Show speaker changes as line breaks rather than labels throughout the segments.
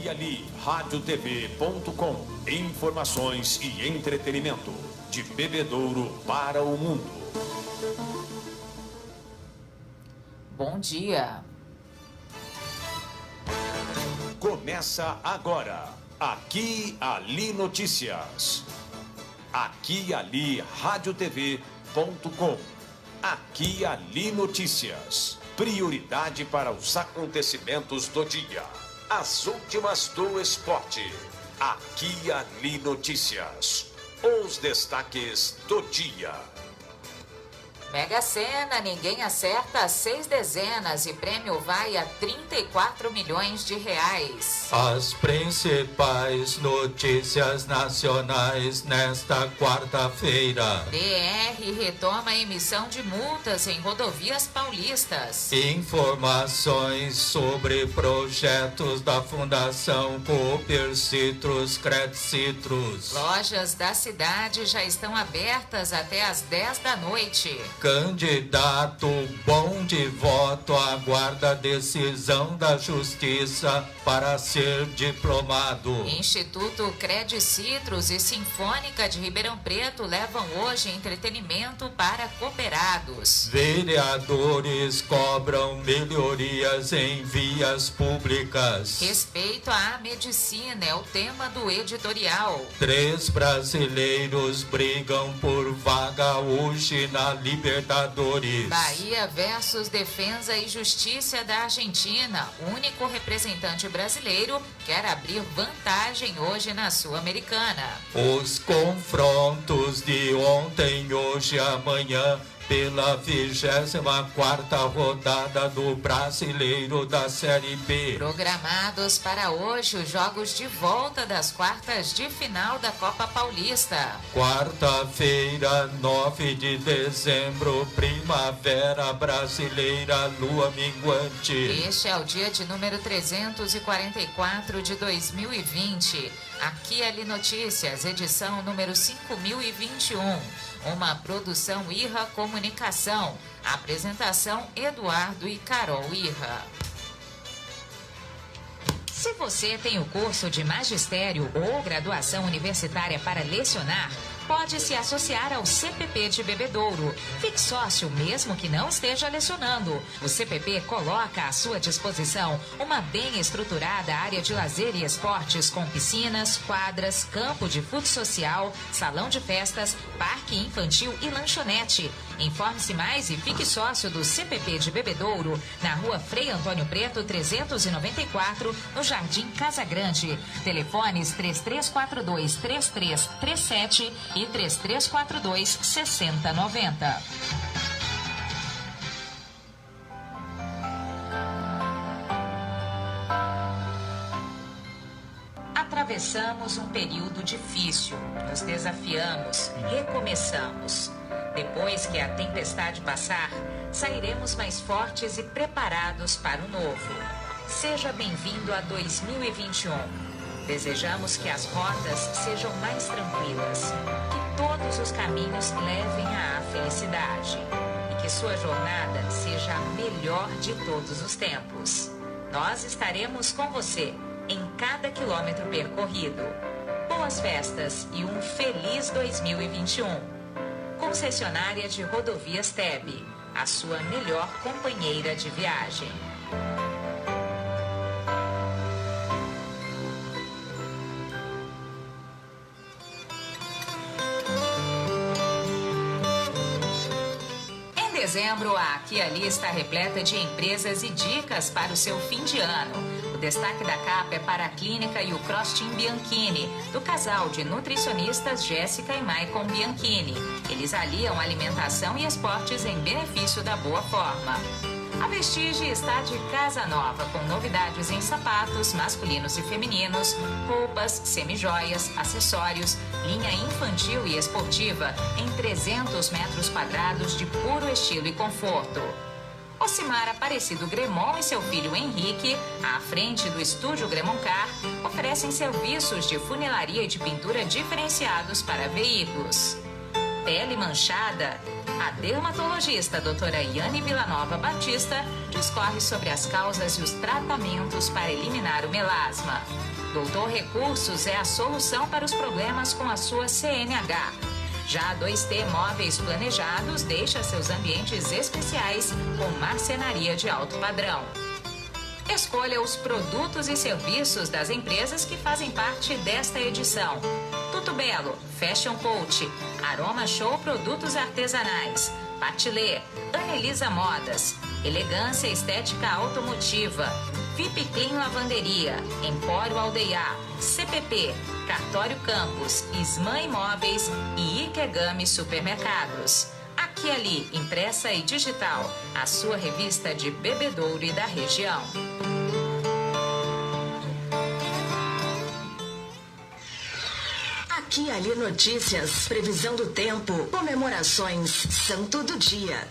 Aqui Ali, radiotv.com. Informações e entretenimento. De Bebedouro para o mundo.
Bom dia.
Começa agora. Aqui Ali Notícias. Aqui Ali, radiotv.com. Aqui Ali Notícias. Prioridade para os acontecimentos do dia. As últimas do esporte. Aqui Ali Notícias. Os destaques do dia.
Mega Sena, ninguém acerta 6 dezenas e prêmio vai a 34 milhões de reais.
As principais notícias nacionais nesta quarta-feira.
DR retoma a emissão de multas em rodovias paulistas.
Informações sobre projetos da Fundação Cooper Citrus Credcitrus.
Lojas da cidade já estão abertas até às 10 da noite.
Candidato bom de voto aguarda decisão da Justiça para ser diplomado.
Instituto Credcitrus e Sinfônica de Ribeirão Preto levam hoje entretenimento para cooperados.
Vereadores cobram melhorias em vias públicas.
Respeito à medicina é o tema do editorial.
3 brasileiros brigam por vaga hoje na Libertadores.
Bahia versus Defensa e Justiça da Argentina. O único representante brasileiro quer abrir vantagem hoje na Sul-Americana.
Os confrontos de ontem, hoje e amanhã pela 24ª rodada do Brasileiro da Série B.
Programados para hoje os jogos de volta das quartas de final da Copa Paulista.
Quarta-feira, 9 de dezembro, Primavera Brasileira, lua minguante.
Este é o dia de número 344 de 2020. Aqui Ali Notícias, edição número 5021. Uma produção Irra Comunicação. Apresentação Eduardo e Carol Irra. Se você tem o curso de magistério ou graduação universitária para lecionar, pode se associar ao CPP de Bebedouro. Fique sócio mesmo que não esteja lecionando. O CPP coloca à sua disposição uma bem estruturada área de lazer e esportes com piscinas, quadras, campo de futsal social, salão de festas, parque infantil e lanchonete. Informe-se mais e fique sócio do CPP de Bebedouro, na rua Frei Antônio Preto, 394, no Jardim Casa Grande. Telefones 3342-3337 e 3342-6090. Atravessamos um período difícil, nos desafiamos, recomeçamos. Depois que a tempestade passar, sairemos mais fortes e preparados para o novo. Seja bem-vindo a 2021. Desejamos que as rotas sejam mais tranquilas, que todos os caminhos levem à felicidade e que sua jornada seja a melhor de todos os tempos. Nós estaremos com você em cada quilômetro percorrido. Boas festas e um feliz 2021. Concessionária de Rodovias TEB, a sua melhor companheira de viagem. Em dezembro, a Aqui Ali está repleta de empresas e dicas para o seu fim de ano. O destaque da capa é para a Clínica e o Cross Team Bianchini, do casal de nutricionistas Jéssica e Maicon Bianchini. Eles aliam alimentação e esportes em benefício da boa forma. A Vestige está de casa nova, com novidades em sapatos masculinos e femininos, roupas, semijoias, acessórios, linha infantil e esportiva em 300 metros quadrados de puro estilo e conforto. Ocimar Aparecido Gremon e seu filho Henrique, à frente do estúdio Gremoncar, oferecem serviços de funilaria e de pintura diferenciados para veículos. Pele manchada? A dermatologista doutora Yane Villanova Batista discorre sobre as causas e os tratamentos para eliminar o melasma. Doutor Recursos é a solução para os problemas com a sua CNH. Já a 2T Móveis Planejados deixa seus ambientes especiais com marcenaria de alto padrão. Escolha os produtos e serviços das empresas que fazem parte desta edição. Tudo Belo, Fashion Coach, Aroma Show Produtos Artesanais, Patilê, Anelisa Modas, Elegância Estética Automotiva, VIP Clean Lavanderia, Empório Aldeiá, CPP, Cartório Campos, Ismã Imóveis e Ikegami Supermercados. Aqui e Ali, impressa e digital, a sua revista de Bebedouro e da região.
Aqui e Ali Notícias, previsão do tempo, comemorações, santo do dia.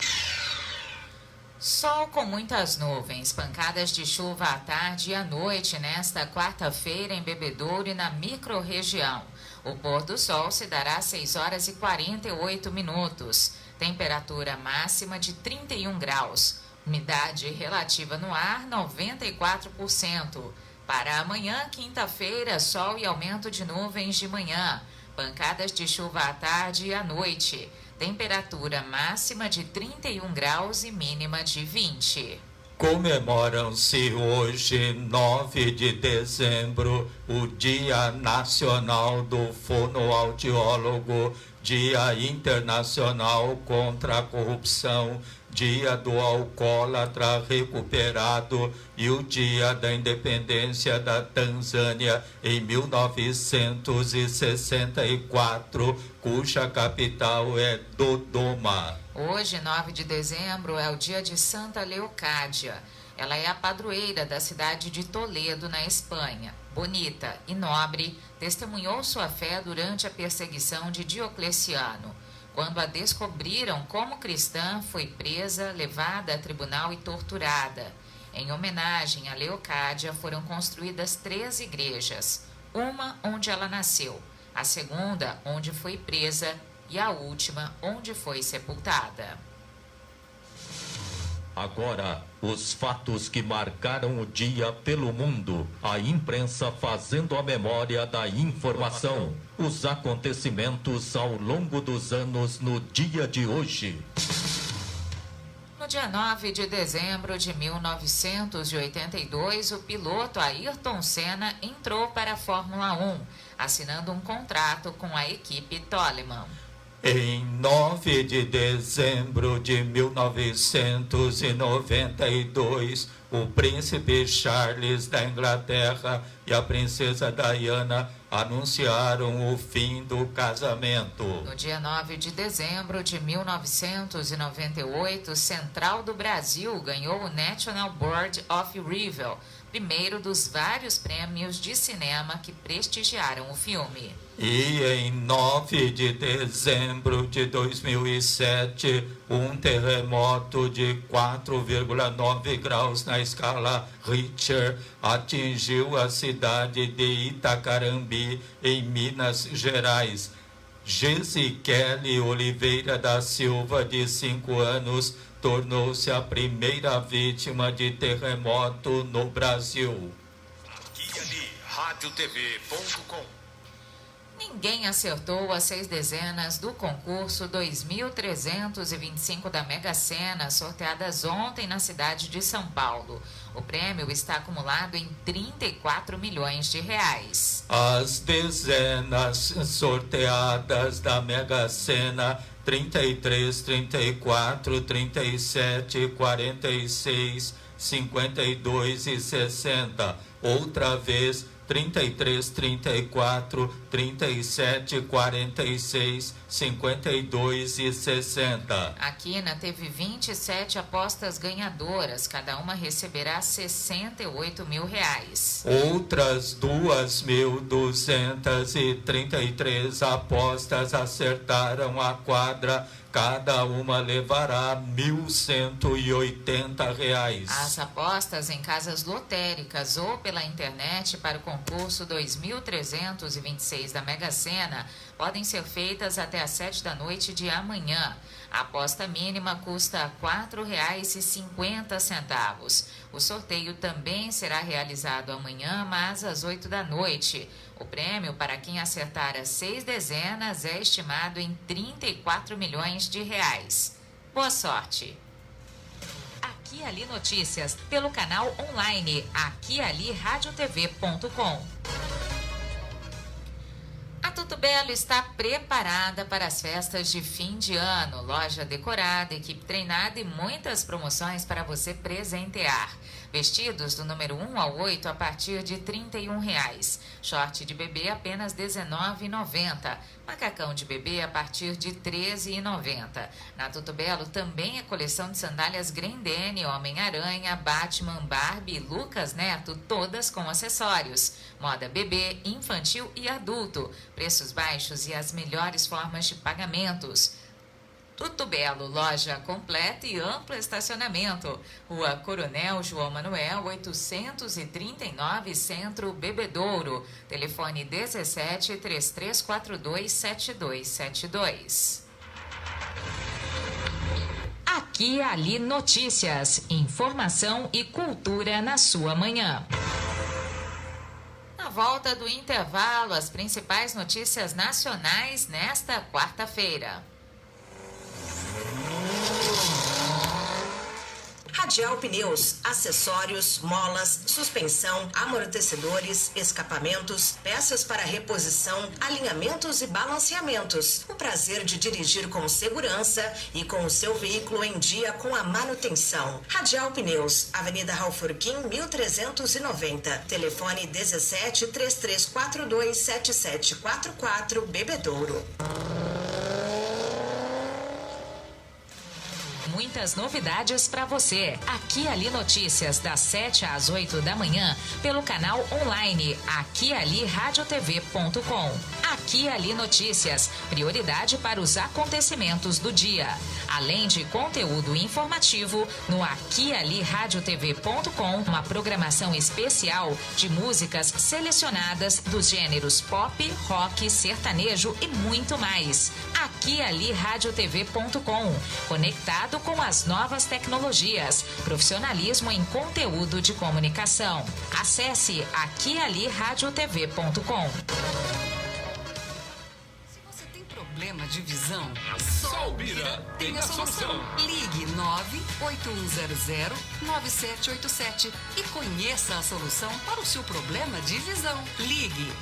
Sol com muitas nuvens, pancadas de chuva à tarde e à noite nesta quarta-feira em Bebedouro e na microrregião. O pôr do sol se dará às 6 horas e 48 minutos. Temperatura máxima de 31 graus. Umidade relativa no ar, 94%. Para amanhã, quinta-feira, sol e aumento de nuvens de manhã. Pancadas de chuva à tarde e à noite. Temperatura máxima de 31 graus e mínima de 20.
Comemoram-se hoje, 9 de dezembro, o Dia Nacional do Fonoaudiólogo, Dia Internacional contra a Corrupção, Dia do Alcoólatra Recuperado e o Dia da Independência da Tanzânia em 1964, cuja capital é Dodoma.
Hoje, 9 de dezembro, é o dia de Santa Leocádia. Ela é a padroeira da cidade de Toledo, na Espanha. Bonita e nobre, testemunhou sua fé durante a perseguição de Diocleciano. Quando a descobriram como cristã, foi presa, levada a tribunal e torturada. Em homenagem a Leocádia, foram construídas 3 igrejas. Uma onde ela nasceu, a segunda onde foi presa e a última onde foi sepultada.
Agora, os fatos que marcaram o dia pelo mundo. A imprensa fazendo a memória da informação. Os acontecimentos ao longo dos anos no dia de hoje.
No dia 9 de dezembro de 1982, o piloto Ayrton Senna entrou para a Fórmula 1, assinando um contrato com a equipe Toleman.
Em 9 de dezembro de 1992, o príncipe Charles da Inglaterra e a princesa Diana anunciaram o fim do casamento.
No dia 9 de dezembro de 1998, Central do Brasil ganhou o National Board of Review, primeiro dos vários prêmios de cinema que prestigiaram o filme.
E em 9 de dezembro de 2007, um terremoto de 4,9 graus na escala Richter atingiu a cidade de Itacarambi, em Minas Gerais. Gesiquele Oliveira da Silva, de 5 anos, tornou-se a primeira vítima de terremoto no Brasil.
Aqui e Ali, radiotv.com.
Ninguém acertou as 6 dezenas do concurso 2.325 da Mega Sena, sorteadas ontem na cidade de São Paulo. O prêmio está acumulado em 34 milhões de reais.
As dezenas sorteadas da Mega Sena: 33, 34, 37, 46, 52 e 60. Outra vez: 33, 34, 37, 46, 52 e 60.
A Quina teve 27 apostas ganhadoras, cada uma receberá 68 mil reais.
Outras 2.233 apostas acertaram a quadra, cada uma levará R$1.180.
As apostas em casas lotéricas ou pela internet para o concurso 2.326 da Mega Sena podem ser feitas até às 7 da noite de amanhã. A aposta mínima custa R$ 4,50. O sorteio também será realizado amanhã, mas às 8 da noite. O prêmio para quem acertar as 6 dezenas é estimado em R$ 34 milhões. Boa sorte! Aqui Ali Notícias, pelo canal online aquialiradiotv.com. A Tudo Belo está preparada para as festas de fim de ano. Loja decorada, equipe treinada e muitas promoções para você presentear. Vestidos do número 1 ao 8 a partir de R$ 31,00. Short de bebê apenas R$ 19,90. Macacão de bebê a partir de R$ 13,90. Na Tudo Belo também é coleção de sandálias Grendene, Homem-Aranha, Batman, Barbie, Lucas Neto, todas com acessórios. Moda bebê, infantil e adulto. Preços baixos e as melhores formas de pagamentos. Tudo Belo, loja completa e amplo estacionamento. Rua Coronel João Manuel, 839, Centro, Bebedouro. Telefone 17 3342 7272. Aqui Ali Notícias. Informação e cultura na sua manhã. Na volta do intervalo, as principais notícias nacionais nesta quarta-feira.
Radial Pneus, acessórios, molas, suspensão, amortecedores, escapamentos, peças para reposição, alinhamentos e balanceamentos. O prazer de dirigir com segurança e com o seu veículo em dia com a manutenção. Radial Pneus, Avenida Raufurquim, 1390. Telefone 17 3342 7744, Bebedouro.
Muitas novidades para você. Aqui Ali Notícias, das 7 às 8 da manhã, pelo canal online aquialiradiotv.com. Aqui Ali Notícias, prioridade para os acontecimentos do dia. Além de conteúdo informativo, no aquialiradiotv.com, uma programação especial de músicas selecionadas dos gêneros pop, rock, sertanejo e muito mais. Aquialiradiotv.com, conectado com as novas tecnologias, profissionalismo em conteúdo de comunicação. Acesse aquialiradiotv.com.
Problema de visão?
Só o Bira tem a solução.
Ligue 98100-9787 e conheça a solução para o seu problema de visão. Ligue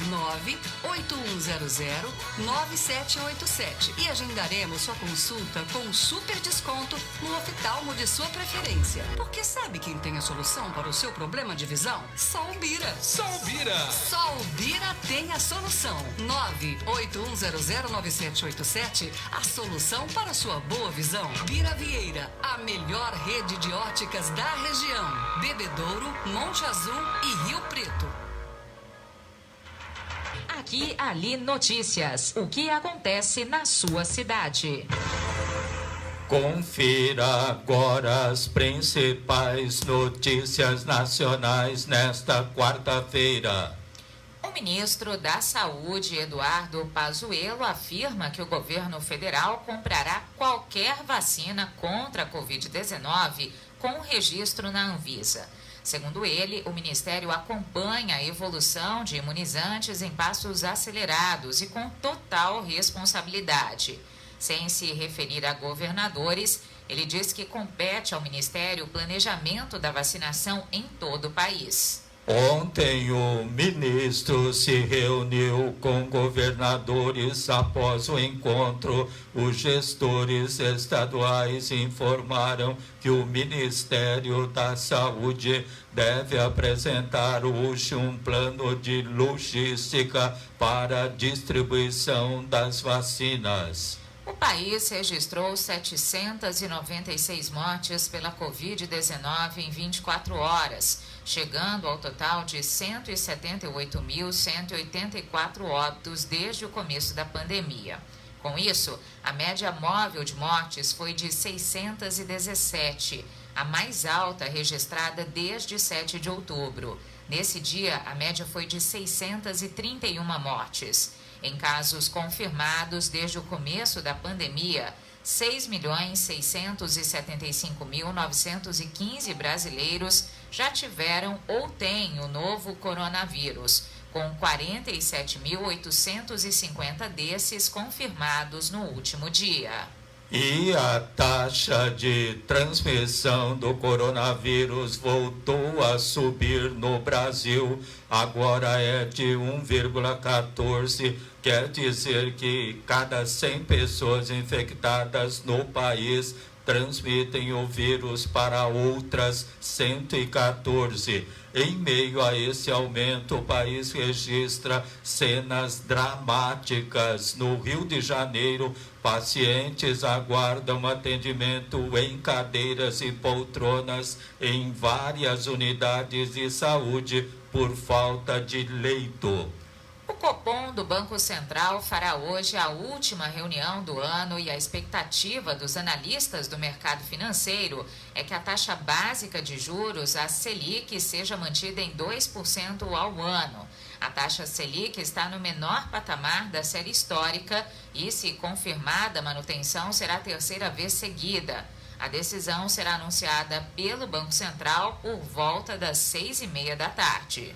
98100-9787 e agendaremos sua consulta com um super desconto no oftalmo de sua preferência. Porque sabe quem tem a solução para o seu problema de visão? Só o Bira.
Só o Bira.
Só o Bira tem a solução. 98100-9787, a solução para sua boa visão. Bira Vieira, a melhor rede de óticas da região. Bebedouro, Monte Azul e Rio Preto.
Aqui Ali Notícias. O que acontece na sua cidade?
Confira agora as principais notícias nacionais nesta quarta-feira.
O ministro da Saúde, Eduardo Pazuello, afirma que o governo federal comprará qualquer vacina contra a Covid-19 com registro na Anvisa. Segundo ele, o Ministério acompanha a evolução de imunizantes em passos acelerados e com total responsabilidade. Sem se referir a governadores, ele diz que compete ao Ministério o planejamento da vacinação em todo o país.
Ontem o ministro se reuniu com governadores. Após o encontro, os gestores estaduais informaram que o Ministério da Saúde deve apresentar hoje um plano de logística para a distribuição das vacinas.
O país registrou 796 mortes pela Covid-19 em 24 horas, chegando ao total de 178.184 óbitos desde o começo da pandemia. Com isso, a média móvel de mortes foi de 617, a mais alta registrada desde 7 de outubro. Nesse dia, a média foi de 631 mortes. Em casos confirmados desde o começo da pandemia, 6.675.915 brasileiros já tiveram ou têm o novo coronavírus, com 47.850 desses confirmados no último dia.
E a taxa de transmissão do coronavírus voltou a subir no Brasil, agora é de 1,14, quer dizer que cada 100 pessoas infectadas no país transmitem o vírus para outras 114. Em meio a esse aumento, o país registra cenas dramáticas. No Rio de Janeiro, pacientes aguardam atendimento em cadeiras e poltronas em várias unidades de saúde por falta de leito.
O Copom do Banco Central fará hoje a última reunião do ano e a expectativa dos analistas do mercado financeiro é que a taxa básica de juros, a Selic, seja mantida em 2% ao ano. A taxa Selic está no menor patamar da série histórica e, se confirmada a manutenção, será a terceira vez seguida. A decisão será anunciada pelo Banco Central por volta das 6h30 da tarde.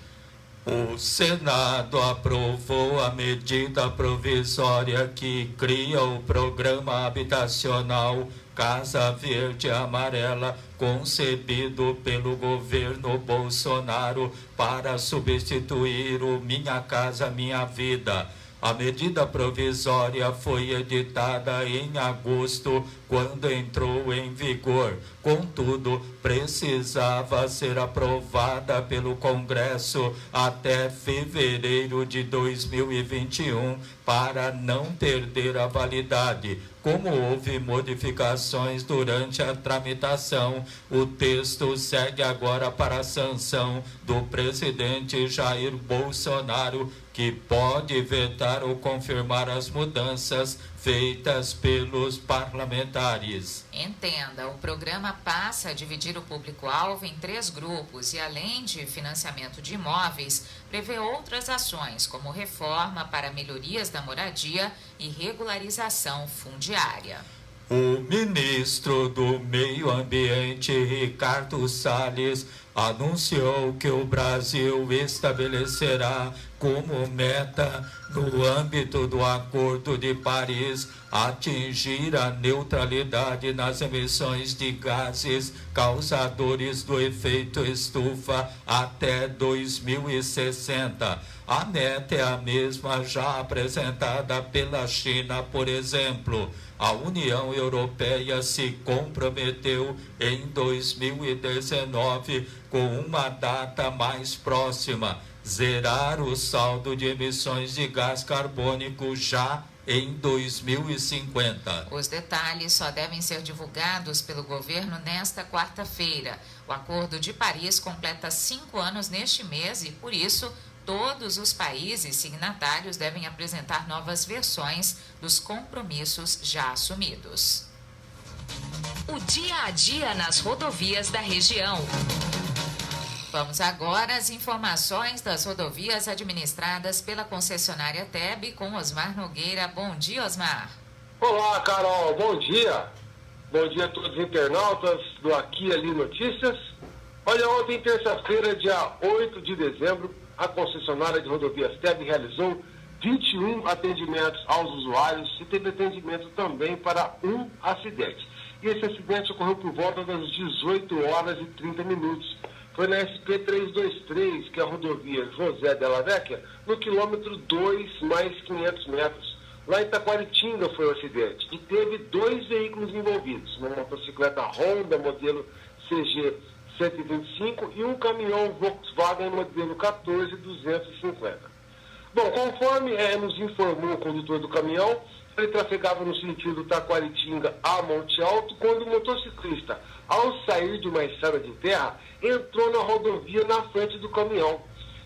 O Senado aprovou a medida provisória que cria o programa habitacional Casa Verde e Amarela, concebido pelo governo Bolsonaro para substituir o Minha Casa Minha Vida. A medida provisória foi editada em agosto, quando entrou em vigor. Contudo, precisava ser aprovada pelo Congresso até fevereiro de 2021 para não perder a validade. Como houve modificações durante a tramitação, o texto segue agora para a sanção do presidente Jair Bolsonaro, que pode vetar ou confirmar as mudanças feitas pelos parlamentares.
Entenda, o programa passa a dividir o público-alvo em 3 grupos e, além de financiamento de imóveis, prevê outras ações, como reforma para melhorias da moradia e regularização fundiária.
O ministro do Meio Ambiente, Ricardo Salles, anunciou que o Brasil estabelecerá como meta, no âmbito do Acordo de Paris, atingir a neutralidade nas emissões de gases causadores do efeito estufa até 2060. A meta é a mesma já apresentada pela China, por exemplo. A União Europeia se comprometeu em 2019 com uma data mais próxima, zerar o saldo de emissões de gás carbônico já em 2050.
Os detalhes só devem ser divulgados pelo governo nesta quarta-feira. O Acordo de Paris completa 5 anos neste mês e, por isso, todos os países signatários devem apresentar novas versões dos compromissos já assumidos. O dia a dia nas rodovias da região. Vamos agora às informações das rodovias administradas pela concessionária TEB com Osmar Nogueira. Bom dia, Osmar.
Olá, Carol. Bom dia. Bom dia a todos os internautas do Aqui e Ali Notícias. Olha, ontem, terça-feira, dia 8 de dezembro, a concessionária de rodovias TEB realizou 21 atendimentos aos usuários e teve atendimento também para um acidente. E esse acidente ocorreu por volta das 18 horas e 30 minutos. Foi na SP-323, que é a rodovia José Della Vecchia, no quilômetro 2 mais 500 metros. Lá em Taquaritinga foi o acidente e teve 2 veículos envolvidos, uma motocicleta Honda modelo CG 125 e um caminhão Volkswagen modelo 14250. Bom, conforme nos informou o condutor do caminhão, ele trafegava no sentido Taquaritinga a Monte Alto quando o motociclista, ao sair de uma estrada de terra, entrou na rodovia na frente do caminhão.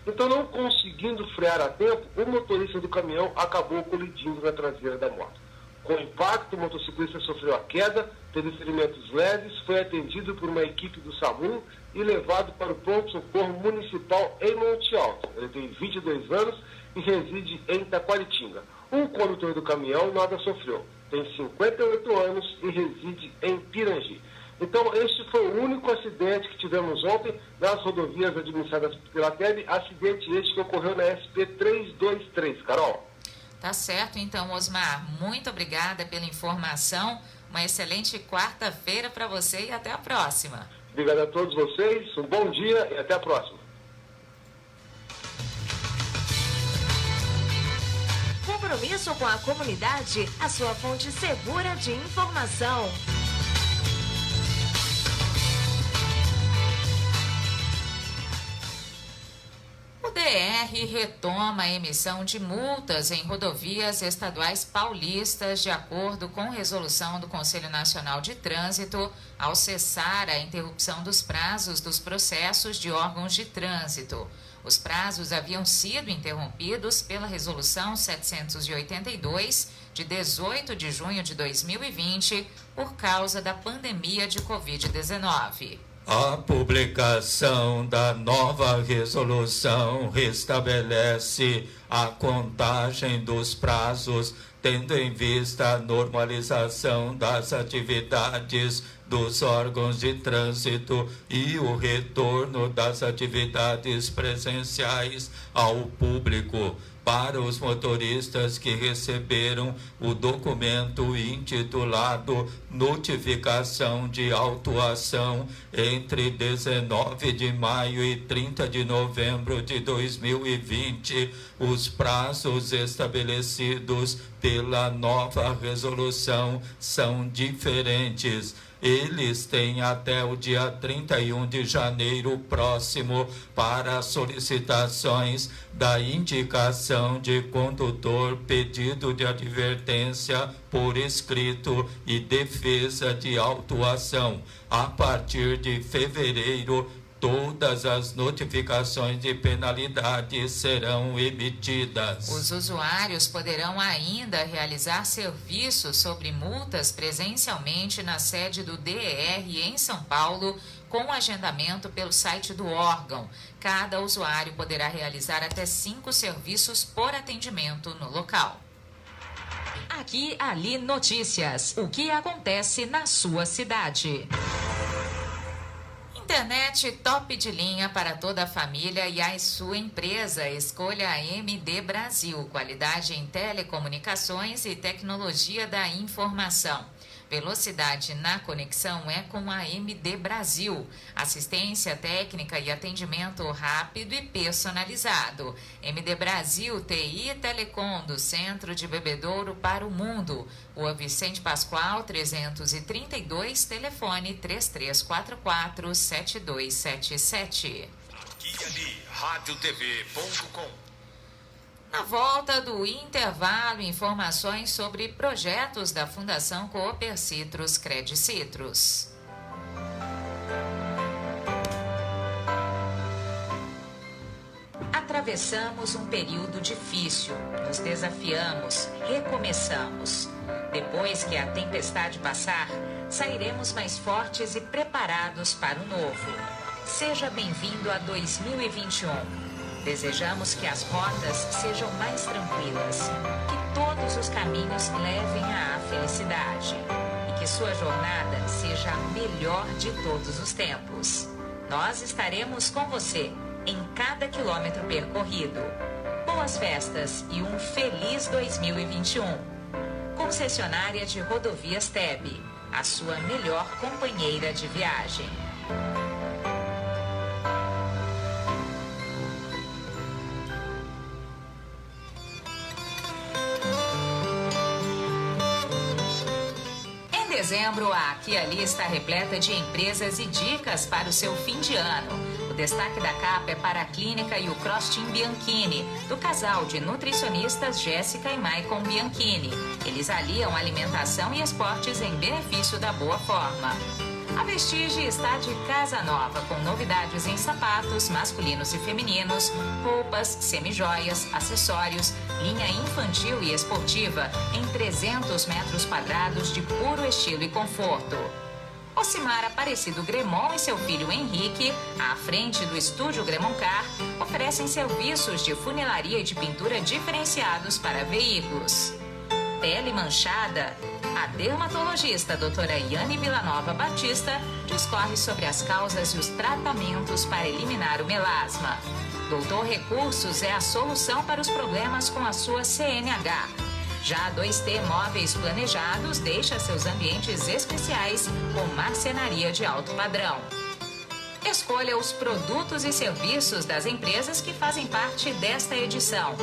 Então, não conseguindo frear a tempo, o motorista do caminhão acabou colidindo na traseira da moto. Com o impacto, o motociclista sofreu a queda, teve ferimentos leves, foi atendido por uma equipe do SAMU e levado para o pronto-socorro municipal em Monte Alto. Ele tem 22 anos e reside em Taquaritinga. O condutor do caminhão nada sofreu. tem 58 anos e reside em Pirangi. Então, este foi o único acidente que tivemos ontem nas rodovias administradas pela TEB, acidente este que ocorreu na SP 323, Carol.
Tá certo, então, Osmar, muito obrigada pela informação, uma excelente quarta-feira para você e até a próxima.
Obrigado a todos vocês, um bom dia e até a próxima.
Compromisso com a comunidade, a sua fonte segura de informação.
O DR retoma a emissão de multas em rodovias estaduais paulistas, de acordo com resolução do Conselho Nacional de Trânsito, ao cessar a interrupção dos prazos dos processos de órgãos de trânsito. Os prazos haviam sido interrompidos pela Resolução 782, de 18 de junho de 2020, por causa da pandemia de Covid-19.
A publicação da nova resolução restabelece a contagem dos prazos, tendo em vista a normalização das atividades dos órgãos de trânsito e o retorno das atividades presenciais ao público. Para os motoristas que receberam o documento intitulado Notificação de Autuação entre 19 de maio e 30 de novembro de 2020, os prazos estabelecidos pela nova resolução são diferentes. Eles têm até o dia 31 de janeiro próximo para solicitações da indicação de condutor, pedido de advertência por escrito e defesa de autuação. A partir de fevereiro, todas as notificações de penalidade serão emitidas.
Os usuários poderão ainda realizar serviços sobre multas presencialmente na sede do DER em São Paulo, com agendamento pelo site do órgão. Cada usuário poderá realizar até 5 serviços por atendimento no local. Aqui, Ali Notícias. O que acontece na sua cidade? Internet top de linha para toda a família e a sua empresa. Escolha a MD Brasil. Qualidade em telecomunicações e tecnologia da informação. Velocidade na conexão é com a MD Brasil. Assistência técnica e atendimento rápido e personalizado. MD Brasil, TI e Telecom, do Centro de Bebedouro para o Mundo. Rua Vicente Pascoal, 332, telefone 3344-7277.
Aqui e ali, radiotv.com.
Na volta do intervalo, informações sobre projetos da Fundação Cooper Citrus Cred Citrus. Atravessamos um período difícil, nos desafiamos, recomeçamos. Depois que a tempestade passar, sairemos mais fortes e preparados para o novo. Seja bem-vindo a 2021. Desejamos que as rotas sejam mais tranquilas, que todos os caminhos levem à felicidade e que sua jornada seja a melhor de todos os tempos. Nós estaremos com você em cada quilômetro percorrido. Boas festas e um feliz 2021. Concessionária de Rodovias TEB, a sua melhor companheira de viagem. Em dezembro, a Aqui Ali está repleta de empresas e dicas para o seu fim de ano. O destaque da capa é para a Clínica e o Cross Team Bianchini, do casal de nutricionistas Jéssica e Maicon Bianchini. Eles aliam alimentação e esportes em benefício da boa forma. A Vestige está de casa nova, com novidades em sapatos masculinos e femininos, roupas, semijoias, acessórios, linha infantil e esportiva em 300 metros quadrados de puro estilo e conforto. Ocimar Aparecido Gremon e seu filho Henrique, à frente do estúdio Gremoncar, oferecem serviços de funilaria e de pintura diferenciados para veículos. pele manchada? A dermatologista doutora Yane Villanova Batista discorre sobre as causas e os tratamentos para eliminar o melasma. Doutor Recursos é a solução para os problemas com a sua CNH. Já a 2T Móveis Planejados deixa seus ambientes especiais com marcenaria de alto padrão. Escolha os produtos e serviços das empresas que fazem parte desta edição.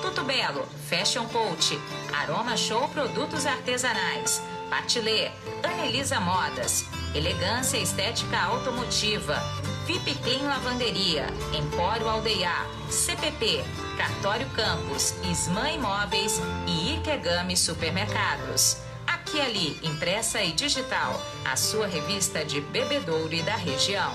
Tudo Belo, Fashion Coach, Aroma Show Produtos Artesanais, Patilê, Anelisa Modas, Elegância Estética Automotiva, VIP Clean Lavanderia, Empório Aldeiá, CPP, Cartório Campos, Ismã Imóveis e Ikegami Supermercados. Aqui e Ali, impressa e digital, a sua revista de Bebedouro e da região.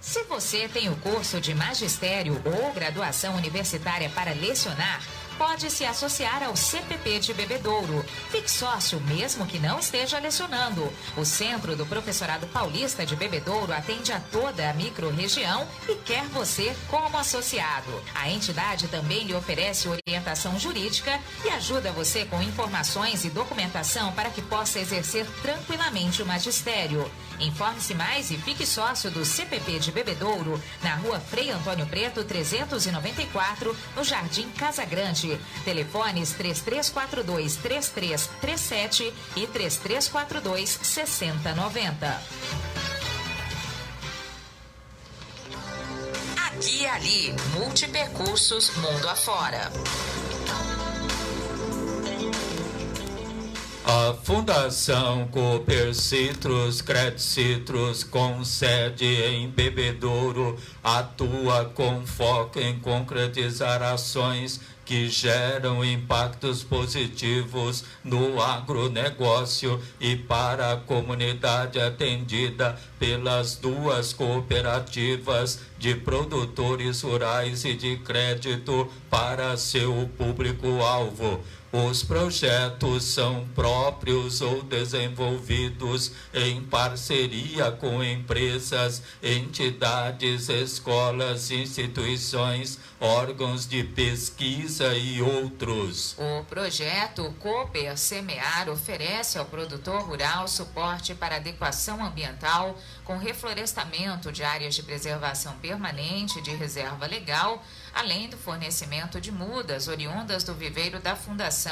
Se você tem o curso de magistério ou graduação universitária para lecionar, pode se associar ao CPP de Bebedouro. Fique sócio mesmo que não esteja lecionando. O Centro do Professorado Paulista de Bebedouro atende a toda a microrregião e quer você como associado. A entidade também lhe oferece orientação jurídica e ajuda você com informações e documentação para que possa exercer tranquilamente o magistério. Informe-se mais e fique sócio do CPP de Bebedouro, na rua Frei Antônio Preto, 394, no Jardim Casa Grande. Telefones 3342-3337 e 3342-6090. Aqui e Ali, Multipercursos Mundo Afora.
A Fundação Cooper Citrus Cred Citrus, com sede em Bebedouro, atua com foco em concretizar ações que geram impactos positivos no agronegócio e para a comunidade atendida pelas duas cooperativas de produtores rurais e de crédito para seu público-alvo. Os projetos são próprios ou desenvolvidos em parceria com empresas, entidades, escolas, instituições, órgãos de pesquisa e outros.
O projeto Cooper Semear oferece ao produtor rural suporte para adequação ambiental com reflorestamento de áreas de preservação permanente de reserva legal, além do fornecimento de mudas oriundas do viveiro da Fundação,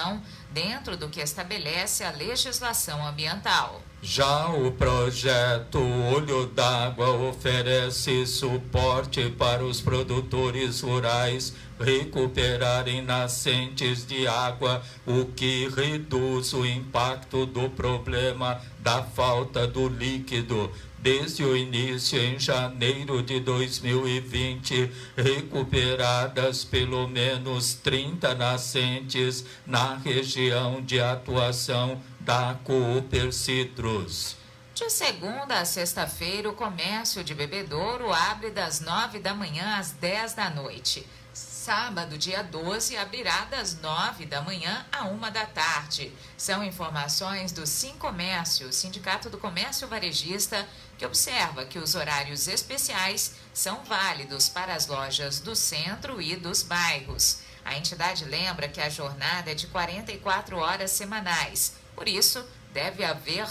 dentro do que estabelece a legislação ambiental.
Já o projeto Olho d'Água oferece suporte para os produtores rurais recuperarem nascentes de água, o que reduz o impacto do problema da falta do líquido. Desde o início, em janeiro de 2020, recuperadas pelo menos 30 nascentes na região de atuação da Cooper Citrus.
De segunda a sexta-feira, o comércio de Bebedouro abre das 9 da manhã às 10 da noite. Sábado, dia 12, abrirá das 9 da manhã à 1 da tarde. São informações do Sincomércio, Sindicato do Comércio Varejista, que observa que os horários especiais são válidos para as lojas do centro e dos bairros. A entidade lembra que a jornada é de 44 horas semanais. Por isso, deve haver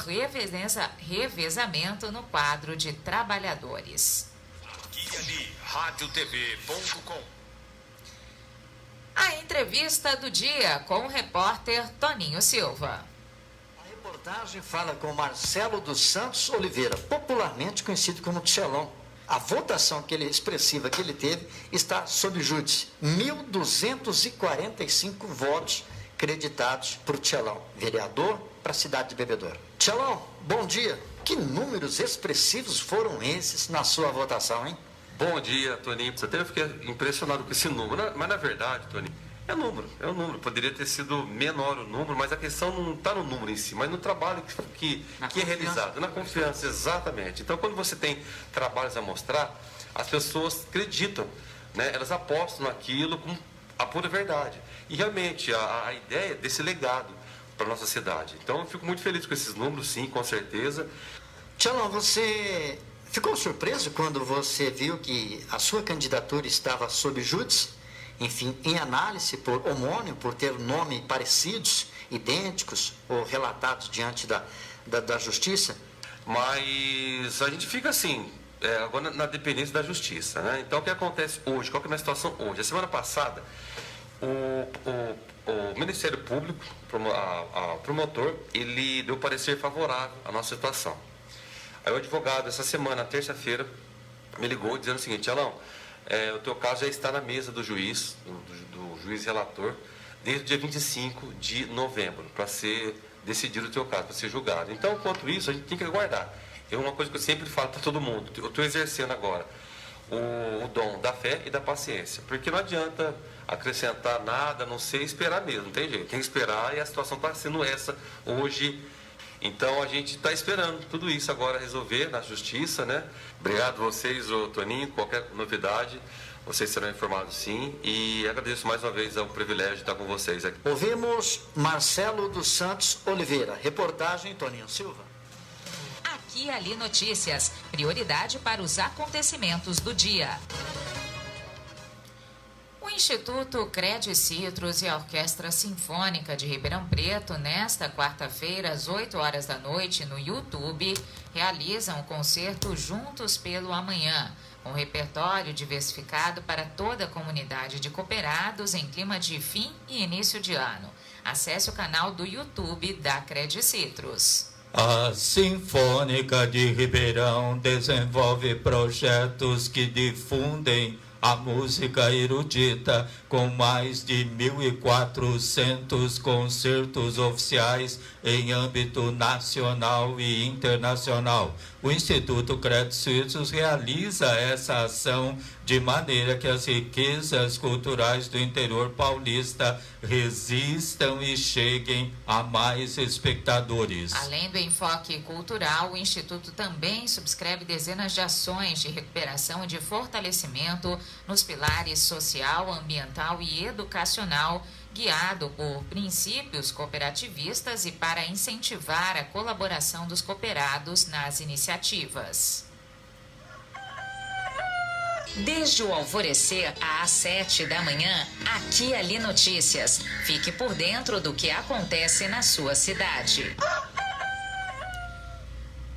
revezamento no quadro de trabalhadores.
Aqui e Ali, radiotv.com.
A entrevista do dia com o repórter Toninho Silva.
A reportagem fala com Marcelo dos Santos Oliveira, popularmente conhecido como Tchelão. A votação expressiva que ele teve está sob júdice. 1.245 votos creditados para o Tchelão, vereador para a cidade de Bebedouro. Tchelão, bom dia. Que números expressivos foram esses na sua votação, hein?
Bom dia, Toninho. Até eu fiquei impressionado com esse número, mas na verdade, Toninho, é um número. Poderia ter sido menor o número, mas a questão não está no número em si, mas no trabalho que é realizado, na confiança, exatamente. Então, quando você tem trabalhos a mostrar, as pessoas acreditam, né? Elas apostam naquilo com a pura verdade. E realmente, a ideia desse legado para a nossa cidade. Então, eu fico muito feliz com esses números, sim, com certeza.
Tchelão, você Ficou surpreso quando você viu que a sua candidatura estava sob júdice? Enfim, em análise por homônimo, por ter nome parecidos, idênticos ou relatados diante da justiça?
Mas a gente fica assim, agora na dependência da justiça, né? Então o que acontece hoje? Qual que é a minha situação hoje? A semana passada, o Ministério Público, o promotor, ele deu parecer favorável à nossa situação. Aí o advogado, essa semana, terça-feira, me ligou dizendo o seguinte: Alão, o teu caso já está na mesa do juiz, do juiz relator, desde o dia 25 de novembro, para ser decidido o teu caso, para ser julgado. Então, enquanto isso, a gente tem que aguardar. É uma coisa que eu sempre falo para todo mundo. Eu estou exercendo agora o dom da fé e da paciência, porque não adianta acrescentar nada, a não ser esperar mesmo, não tem jeito. Tem que esperar, e a situação está sendo essa hoje. Então a gente está esperando tudo isso agora resolver na justiça, né? Obrigado a vocês, ô Toninho. Qualquer novidade, vocês serão informados sim. E agradeço mais uma vez o privilégio de estar com vocês aqui.
Ouvimos Marcelo dos Santos Oliveira. Reportagem Toninho Silva.
Aqui e Ali Notícias. Prioridade para os acontecimentos do dia. O Instituto Cred Citrus e a Orquestra Sinfônica de Ribeirão Preto, nesta quarta-feira, às 8 horas da noite, no YouTube, realizam o concerto Juntos pelo Amanhã, um repertório diversificado para toda a comunidade de cooperados em clima de fim e início de ano. Acesse o canal do YouTube da Cred Citrus.
A Sinfônica de Ribeirão desenvolve projetos que difundem a música erudita, com mais de 1.400 concertos oficiais em âmbito nacional e internacional. O Instituto Cred Citrus realiza essa ação de maneira que as riquezas culturais do interior paulista resistam e cheguem a mais espectadores.
Além do enfoque cultural, o Instituto também subscreve dezenas de ações de recuperação e de fortalecimento nos pilares social, ambiental e educacional, guiado por princípios cooperativistas e para incentivar a colaboração dos cooperados nas iniciativas. Desde o alvorecer às 7 da manhã, Aqui e Ali Notícias. Fique por dentro do que acontece na sua cidade.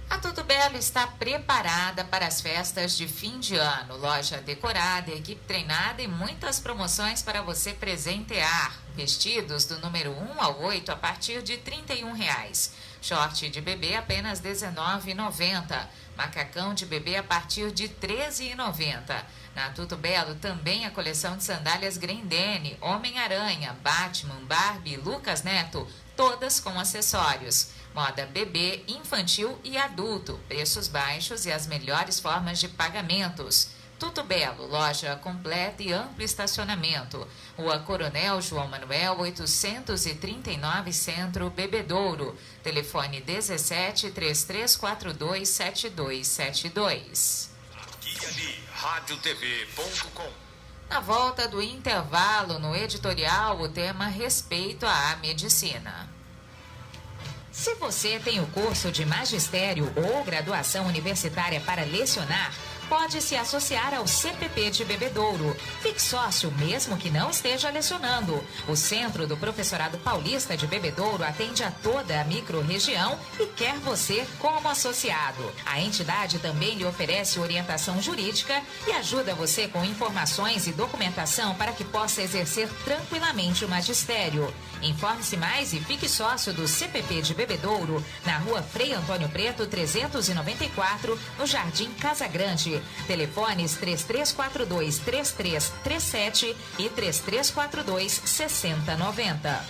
A Tudo Belo está preparada para as festas de fim de ano. Loja decorada, equipe treinada e muitas promoções para você presentear. Vestidos do número 1 ao 8 a partir de R$ 31,00. Short de bebê apenas R$ 19,90. Macacão de bebê a partir de R$ 13,90. Na Tudo Belo também a coleção de sandálias Grendene, Homem-Aranha, Batman, Barbie, Lucas Neto, todas com acessórios. Moda bebê, infantil e adulto, preços baixos e as melhores formas de pagamentos. Tudo Belo, loja completa e amplo estacionamento. Rua Coronel João Manuel, 839 Centro, Bebedouro. Telefone 17 3342 7272.
Aqui e Ali, radiotv.com.
Na volta do intervalo, no editorial, o tema Respeito à Medicina. Se você tem o curso de magistério ou graduação universitária para lecionar, pode se associar ao CPP de Bebedouro. Fique sócio mesmo que não esteja lecionando. O Centro do Professorado Paulista de Bebedouro atende a toda a microrregião e quer você como associado. A entidade também lhe oferece orientação jurídica e ajuda você com informações e documentação para que possa exercer tranquilamente o magistério. Informe-se mais e fique sócio do CPP de Bebedouro, na Rua Frei Antônio Preto, 394, no Jardim Casa Grande. Telefones 3342-3337 e 3342-6090.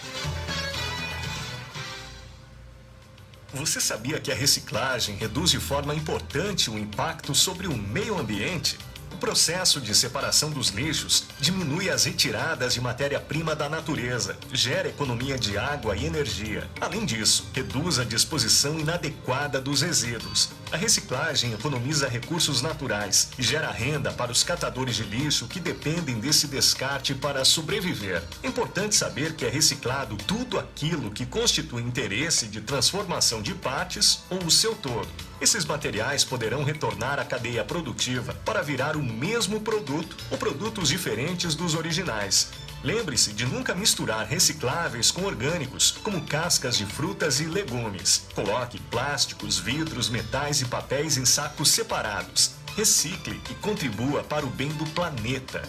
Você sabia que a reciclagem reduz de forma importante o impacto sobre o meio ambiente? O processo de separação dos lixos diminui as retiradas de matéria-prima da natureza, gera economia de água e energia. Além disso, reduz a disposição inadequada dos resíduos. A reciclagem economiza recursos naturais e gera renda para os catadores de lixo que dependem desse descarte para sobreviver. É importante saber que é reciclado tudo aquilo que constitui interesse de transformação de partes ou o seu todo. Esses materiais poderão retornar à cadeia produtiva para virar o mesmo produto ou produtos diferentes dos originais. Lembre-se de nunca misturar recicláveis com orgânicos, como cascas de frutas e legumes. Coloque plásticos, vidros, metais e papéis em sacos separados. Recicle e contribua para o bem do planeta.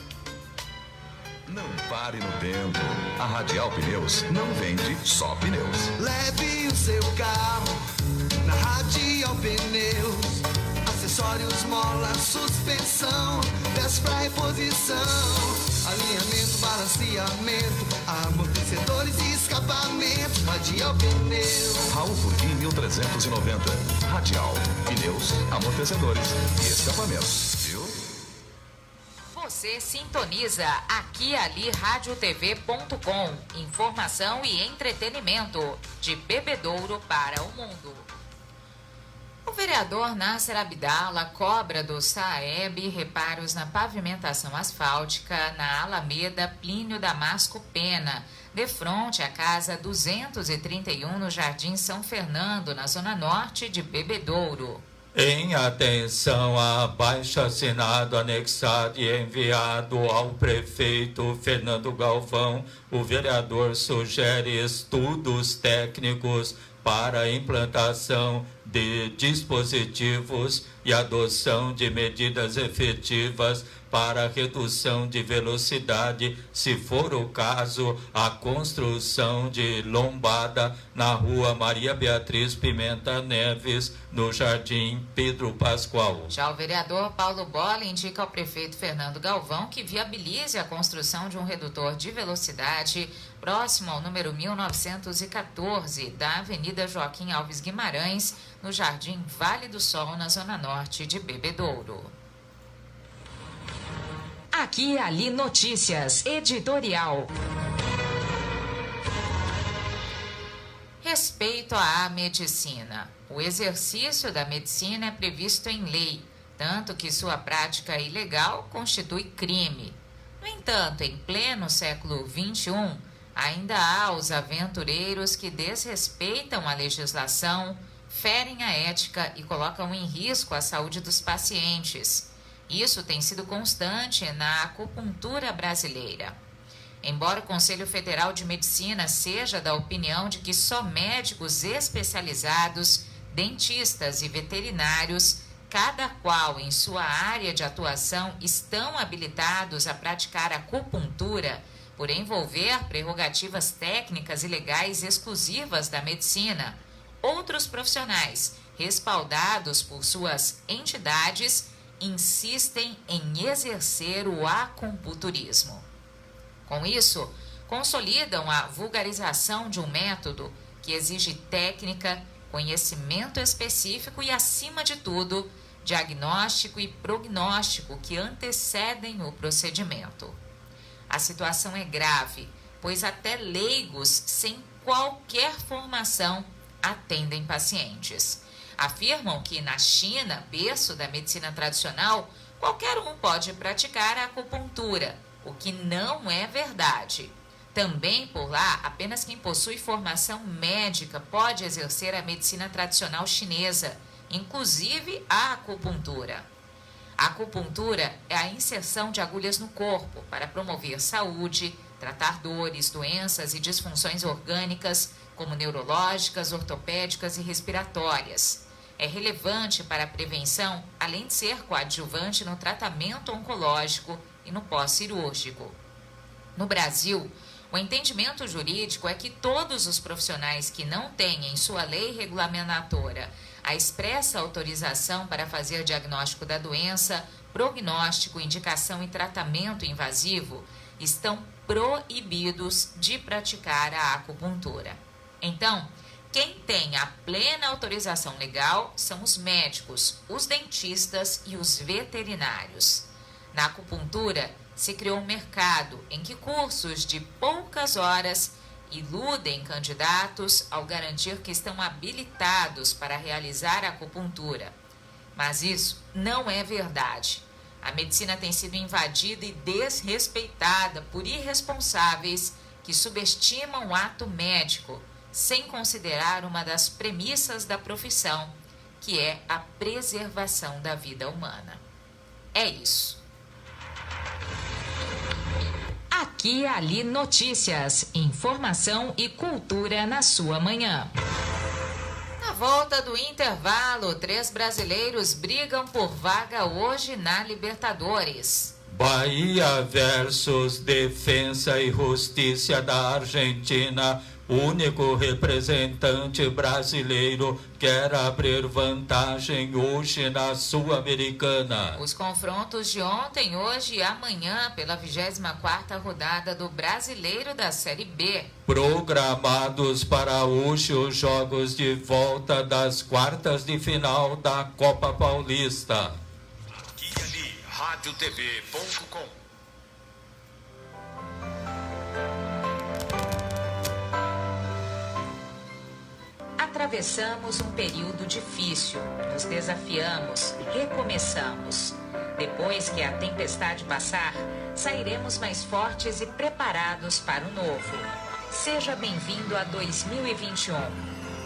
Não pare no tempo. A Radial Pneus não vende só pneus.
Leve o seu carro na Radial Pneus. Acessórios, molas, suspensão, peças para reposição, alinhamento, balanceamento, amortecedores e escapamento. Radial Pneus.
Raul Furquim 1390. Radial Pneus, amortecedores e escapamentos. Viu?
Você sintoniza aqui e ali radiotv.com. Informação e entretenimento de Bebedouro para o mundo. O vereador Nasser Abdala cobra do SAEB reparos na pavimentação asfáltica na Alameda Plínio Damasco Pena, de frente à casa 231 no Jardim São Fernando, na zona norte de Bebedouro.
Em atenção a abaixo-assinado anexado e enviado ao prefeito Fernando Galvão, o vereador sugere estudos técnicos para a implantação de dispositivos e adoção de medidas efetivas para a redução de velocidade, se for o caso, a construção de lombada na rua Maria Beatriz Pimenta Neves, no Jardim Pedro Pascoal.
Já o vereador Paulo Bola indica ao prefeito Fernando Galvão que viabilize a construção de um redutor de velocidade próximo ao número 1914 da Avenida Joaquim Alves Guimarães, no Jardim Vale do Sol, na zona norte de Bebedouro. Aqui e ali notícias, editorial. Respeito à medicina. O exercício da medicina é previsto em lei, tanto que sua prática ilegal constitui crime. No entanto, em pleno século XXI, ainda há os aventureiros que desrespeitam a legislação, ferem a ética e colocam em risco a saúde dos pacientes. Isso tem sido constante na acupuntura brasileira. Embora o Conselho Federal de Medicina seja da opinião de que só médicos especializados, dentistas e veterinários, cada qual em sua área de atuação, estão habilitados a praticar acupuntura, por envolver prerrogativas técnicas e legais exclusivas da medicina, outros profissionais, respaldados por suas entidades, insistem em exercer o acupunturismo. Com isso, consolidam a vulgarização de um método que exige técnica, conhecimento específico e, acima de tudo, diagnóstico e prognóstico que antecedem o procedimento. A situação é grave, pois até leigos sem qualquer formação atendem pacientes. Afirmam que na China, berço da medicina tradicional, qualquer um pode praticar a acupuntura, o que não é verdade. Também por lá, apenas quem possui formação médica pode exercer a medicina tradicional chinesa, inclusive a acupuntura. A acupuntura é a inserção de agulhas no corpo para promover saúde, tratar dores, doenças e disfunções orgânicas, como neurológicas, ortopédicas e respiratórias. É relevante para a prevenção, além de ser coadjuvante no tratamento oncológico e no pós-cirúrgico. No Brasil, o entendimento jurídico é que todos os profissionais que não têm em sua lei regulamentatora a expressa autorização para fazer diagnóstico da doença, prognóstico, indicação e tratamento invasivo estão proibidos de praticar a acupuntura. Então, quem tem a plena autorização legal são os médicos, os dentistas e os veterinários. Na acupuntura, se criou um mercado em que cursos de poucas horas iludem candidatos ao garantir que estão habilitados para realizar a acupuntura. Mas isso não é verdade. A medicina tem sido invadida e desrespeitada por irresponsáveis que subestimam o ato médico, sem considerar uma das premissas da profissão, que é a preservação da vida humana. É isso. Aqui e ali notícias, informação e cultura na sua manhã. Na volta do intervalo, 3 brasileiros brigam por vaga hoje na Libertadores.
Bahia versus Defensa e Justiça da Argentina. Único representante brasileiro quer abrir vantagem hoje na Sul-Americana.
Os confrontos de ontem, hoje e amanhã pela 24ª rodada do Brasileiro da Série B.
Programados para hoje os jogos de volta das quartas de final da Copa Paulista.
Aqui e ali, radiotv.com.
Atravessamos um período difícil, nos desafiamos e recomeçamos. Depois que a tempestade passar, sairemos mais fortes e preparados para o novo. Seja bem-vindo a 2021.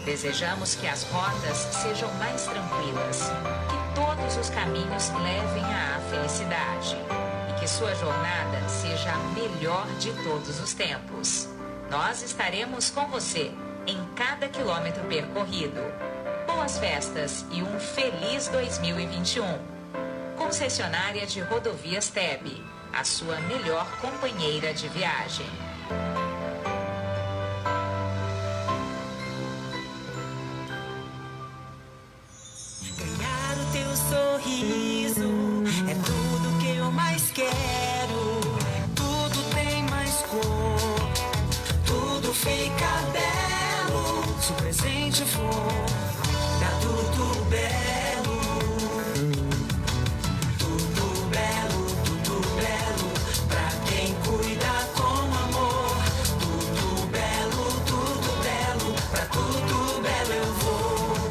Desejamos que as rotas sejam mais tranquilas, que todos os caminhos levem à felicidade e que sua jornada seja a melhor de todos os tempos. Nós estaremos com você em cada quilômetro percorrido. Boas festas e um feliz 2021. Concessionária de Rodovias TEB, a sua melhor companheira de viagem.
Ganhar o teu sorriso é tudo que eu mais quero. Tudo tem mais cor, tudo fica belo. Se o presente for da Tudo Belo, tudo belo, pra quem cuida com amor. Tudo belo, pra tudo belo eu vou.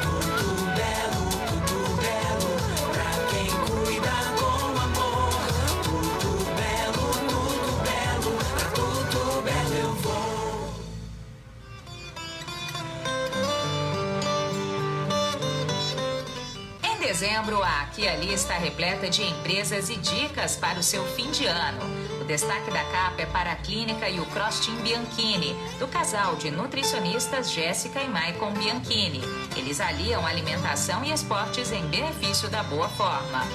Tudo belo, pra quem cuida com amor. Tudo belo, pra tudo belo eu vou.
Em dezembro, a Aqui e Ali está repleta de empresas e dicas para o seu fim de ano. O destaque da capa é para a Clínica e o Cross Team Bianchini, do casal de nutricionistas Jéssica e Maicon Bianchini. Eles aliam alimentação e esportes em benefício da boa forma.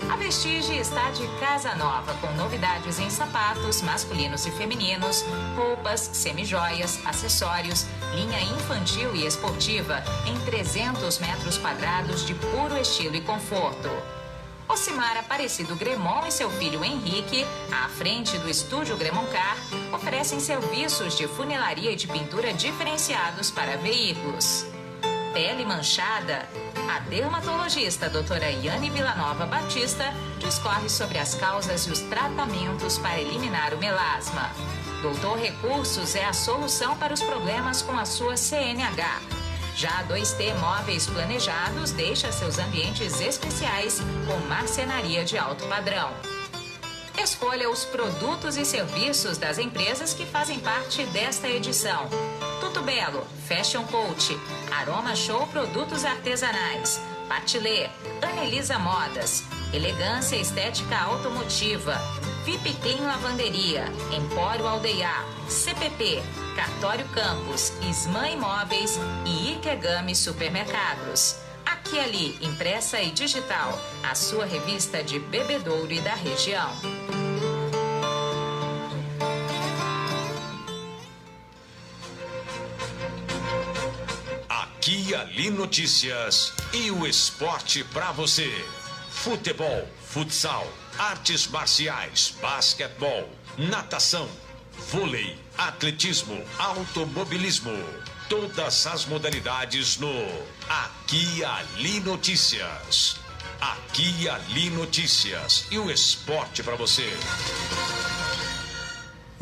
A Vestige está de casa nova, com novidades em sapatos masculinos e femininos, roupas, semijoias, acessórios, linha infantil e esportiva em 300 metros quadrados de puro estilo e conforto. Ocimar Aparecido Gremon e seu filho Henrique, à frente do estúdio Gremoncar, oferecem serviços de funilaria e de pintura diferenciados para veículos. Pele manchada? A dermatologista doutora Yane Villanova Batista discorre sobre as causas e os tratamentos para eliminar o melasma. Doutor Recursos é a solução para os problemas com a sua CNH. Já a 2T Móveis Planejados deixa seus ambientes especiais com marcenaria de alto padrão. Escolha os produtos e serviços das empresas que fazem parte desta edição. Tudo Belo, Fashion Coach, Aroma Show Produtos Artesanais, Patilê, Anelisa Modas, Elegância Estética Automotiva, VIP Clean Lavanderia, Empório Aldeiá, CPP, Cartório Campos, Ismã Imóveis e Ikegami Supermercados. Aqui e Ali, impressa e digital, a sua revista de Bebedouro e da região.
Aqui e Ali Notícias e o esporte pra você. Futebol, futsal, artes marciais, basquetebol, natação, vôlei, atletismo, automobilismo. Todas as modalidades no Aqui e Ali Notícias. Aqui e Ali Notícias e o esporte pra você.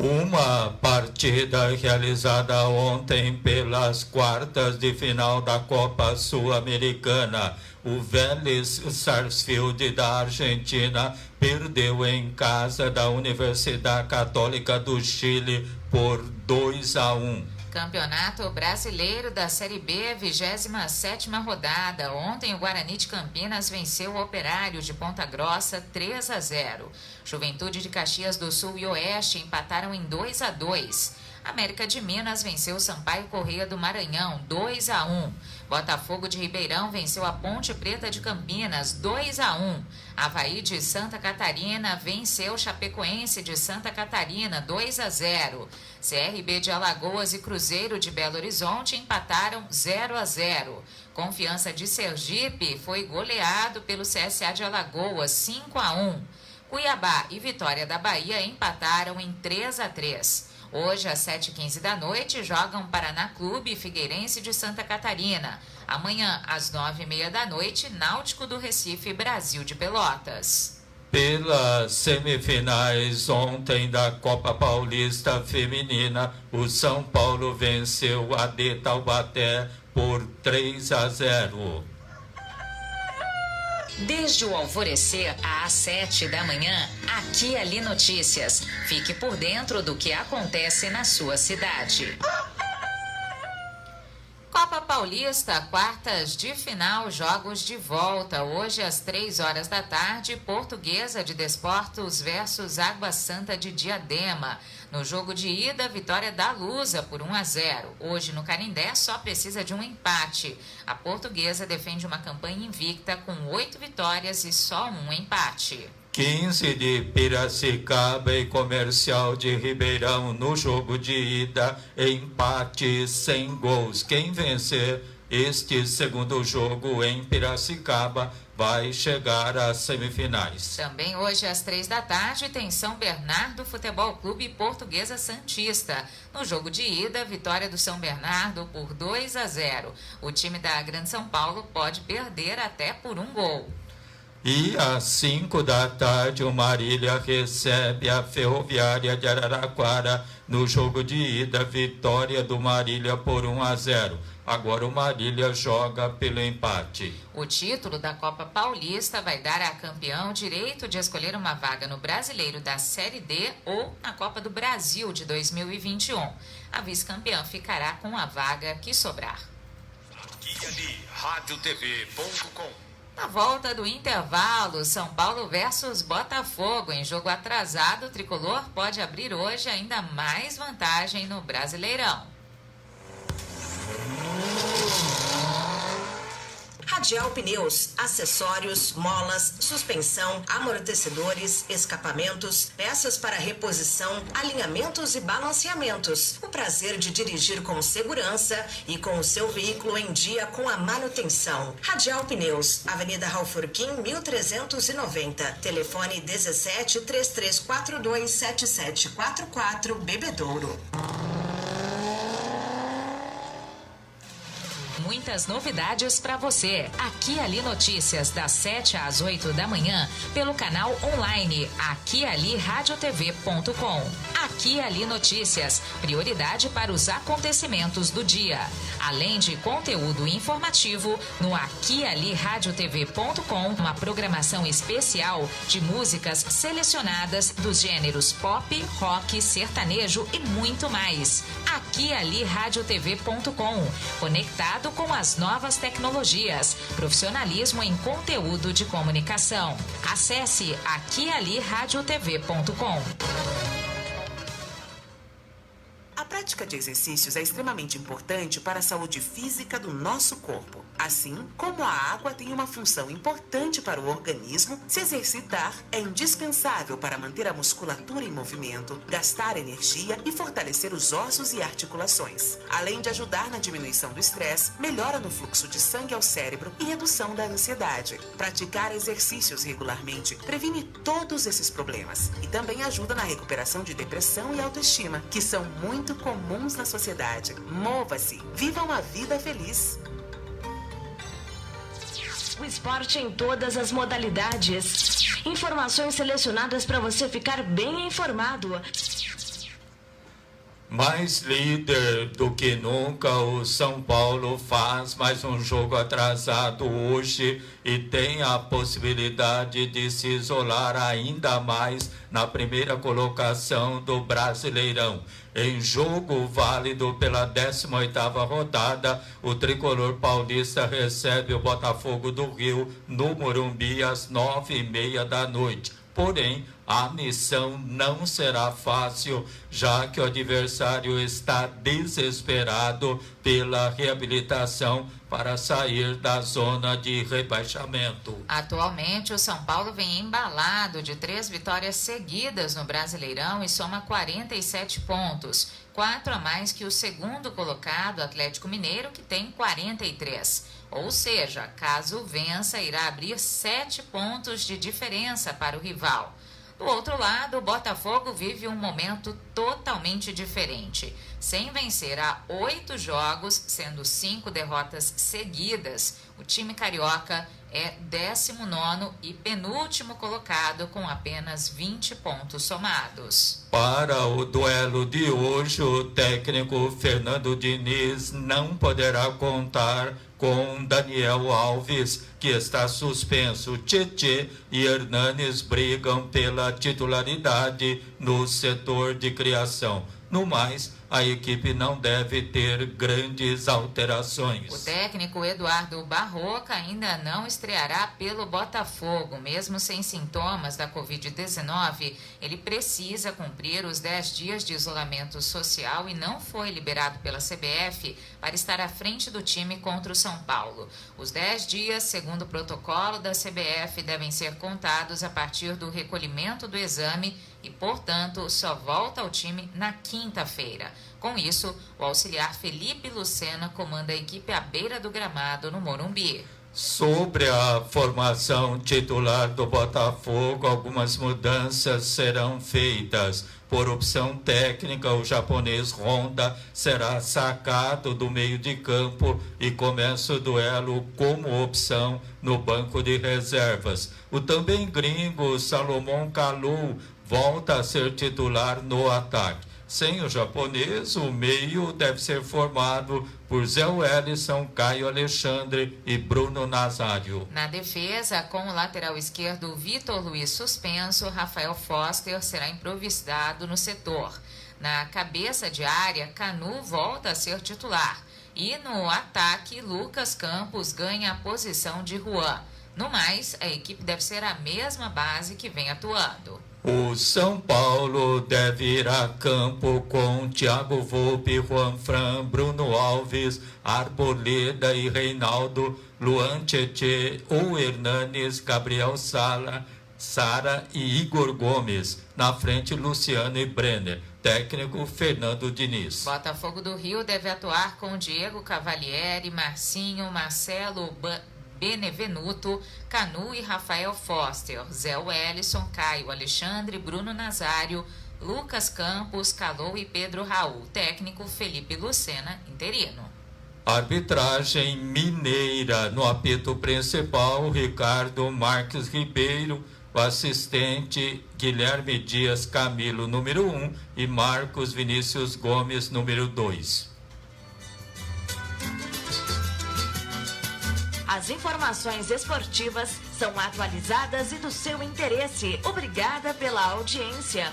Uma partida realizada ontem pelas quartas de final da Copa Sul-Americana. O Vélez Sarsfield da Argentina perdeu em casa da Universidade Católica do Chile por 2-1.
Campeonato Brasileiro da Série B, 27ª rodada. Ontem o Guarani de Campinas venceu o Operário de Ponta Grossa 3-0. Juventude de Caxias do Sul e Oeste empataram em 2-2. América de Minas venceu o Sampaio Corrêa do Maranhão 2-1. Botafogo de Ribeirão venceu a Ponte Preta de Campinas 2-1. Avaí de Santa Catarina venceu o Chapecoense de Santa Catarina 2-0. CRB de Alagoas e Cruzeiro de Belo Horizonte empataram 0-0. Confiança de Sergipe foi goleado pelo CSA de Alagoas 5-1. Cuiabá e Vitória da Bahia empataram em 3-3. Hoje, às 7h15 da noite, jogam Paraná Clube e Figueirense de Santa Catarina. Amanhã, às 9h30 da noite, Náutico do Recife, Brasil de Pelotas.
Pelas semifinais ontem da Copa Paulista Feminina, o São Paulo venceu a de Taubaté por 3-0.
Desde o alvorecer às 7 da manhã, Aqui e Ali Notícias. Fique por dentro do que acontece na sua cidade. Copa Paulista, quartas de final, jogos de volta. Hoje às 3h da tarde, Portuguesa de Desportos versus Água Santa de Diadema. No jogo de ida, vitória da Lusa por 1-0. Hoje no Canindé só precisa de um empate. A Portuguesa defende uma campanha invicta com 8 vitórias e só um empate.
15 de Piracicaba e Comercial de Ribeirão no jogo de ida, empate sem gols. Quem vencer este segundo jogo em Piracicaba vai chegar às semifinais.
Também hoje às 3 da tarde tem São Bernardo Futebol Clube e Portuguesa Santista. No jogo de ida, vitória do São Bernardo por 2-0. O time da Grande São Paulo pode perder até por 1 gol.
E às 5 da tarde, o Marília recebe a Ferroviária de Araraquara no jogo de ida, vitória do Marília por 1-0. Agora o Marília joga pelo empate.
O título da Copa Paulista vai dar a campeão direito de escolher uma vaga no Brasileiro da Série D ou na Copa do Brasil de 2021. A vice-campeã ficará com a vaga que sobrar.
Aqui Ali, radiotv.com.
Na volta do intervalo, São Paulo versus Botafogo. Em jogo atrasado, o tricolor pode abrir hoje ainda mais vantagem no Brasileirão.
Radial Pneus, acessórios, molas, suspensão, amortecedores, escapamentos, peças para reposição, alinhamentos e balanceamentos. O prazer de dirigir com segurança e com o seu veículo em dia com a manutenção. Radial Pneus, Avenida Raufurquim, 1390. Telefone 17 3342 7744, Bebedouro.
Muitas novidades para você. Aqui e Ali Notícias, das 7 às 8 da manhã, pelo canal online aquialiradiotv.com. Aqui e Ali Notícias, prioridade para os acontecimentos do dia. Além de conteúdo informativo, no aquialiradiotv.com, uma programação especial de músicas selecionadas dos gêneros pop, rock, sertanejo e muito mais. aquialiradiotv.com, conectado com as novas tecnologias, profissionalismo em conteúdo de comunicação. Acesse aquialiradiotv.com.
A prática de exercícios é extremamente importante para a saúde física do nosso corpo. Assim como a água tem uma função importante para o organismo, se exercitar é indispensável para manter a musculatura em movimento, gastar energia e fortalecer os ossos e articulações. Além de ajudar na diminuição do estresse, melhora no fluxo de sangue ao cérebro e redução da ansiedade. Praticar exercícios regularmente previne todos esses problemas e também ajuda na recuperação de depressão e autoestima, que são muito comuns na sociedade. Mova-se, viva uma vida feliz.
O esporte em todas as modalidades. Informações selecionadas para você ficar bem informado.
Mais líder do que nunca, o São Paulo faz mais um jogo atrasado hoje e tem a possibilidade de se isolar ainda mais na primeira colocação do Brasileirão. Em jogo válido pela 18ª rodada, o tricolor paulista recebe o Botafogo do Rio no Morumbi às 9h30 da noite. Porém, a missão não será fácil, já que o adversário está desesperado pela reabilitação para sair da zona de rebaixamento.
Atualmente, o São Paulo vem embalado de 3 vitórias seguidas no Brasileirão e soma 47 pontos, 4 a mais que o segundo colocado, Atlético Mineiro, que tem 43. Ou seja, caso vença, irá abrir 7 pontos de diferença para o rival. Do outro lado, o Botafogo vive um momento totalmente diferente. Sem vencer há 8 jogos, sendo 5 derrotas seguidas, o time carioca é 19º e penúltimo colocado com apenas 20 pontos somados.
Para o duelo de hoje, o técnico Fernando Diniz não poderá contar com Daniel Alves, que está suspenso. Tietê e Hernanes brigam pela titularidade no setor de criação. No mais, a equipe não deve ter grandes alterações.
O técnico Eduardo Barroca ainda não estreará pelo Botafogo. Mesmo sem sintomas da Covid-19, ele precisa cumprir os 10 dias de isolamento social e não foi liberado pela CBF para estar à frente do time contra o São Paulo. Os 10 dias, segundo o protocolo da CBF, devem ser contados a partir do recolhimento do exame e, portanto, só volta ao time na quinta-feira. Com isso, o auxiliar Felipe Lucena comanda a equipe à beira do gramado no Morumbi.
Sobre a formação titular do Botafogo, algumas mudanças serão feitas. Por opção técnica, o japonês Honda será sacado do meio de campo e começa o duelo como opção no banco de reservas. O também gringo Salomão Kalou volta a ser titular no ataque. Sem o japonês, o meio deve ser formado por Zé Wellison, Caio Alexandre e Bruno Nazário.
Na defesa, com o lateral esquerdo Vitor Luiz suspenso, Rafael Foster será improvisado no setor. Na cabeça de área, Canu volta a ser titular. E no ataque, Lucas Campos ganha a posição de Juan. No mais, a equipe deve ser a mesma base que vem atuando.
O São Paulo deve ir a campo com Thiago Volpe, Juan Fran, Bruno Alves, Arboleda e Reinaldo, Luan Tietê ou Hernanes, Gabriel Sara e Igor Gomes. Na frente, Luciano e Brenner. Técnico Fernando Diniz.
Botafogo do Rio deve atuar com Diego Cavalieri, Marcinho, Marcelo Benevenuto, Canu e Rafael Foster, Zé Wellison, Caio Alexandre, Bruno Nazário, Lucas Campos, Calou e Pedro Raul. Técnico Felipe Lucena, interino.
Arbitragem mineira. No apito principal, Ricardo Marques Ribeiro, o assistente Guilherme Dias Camilo, número 1, e Marcos Vinícius Gomes, número 2.
As informações esportivas são atualizadas e do seu interesse. Obrigada pela audiência.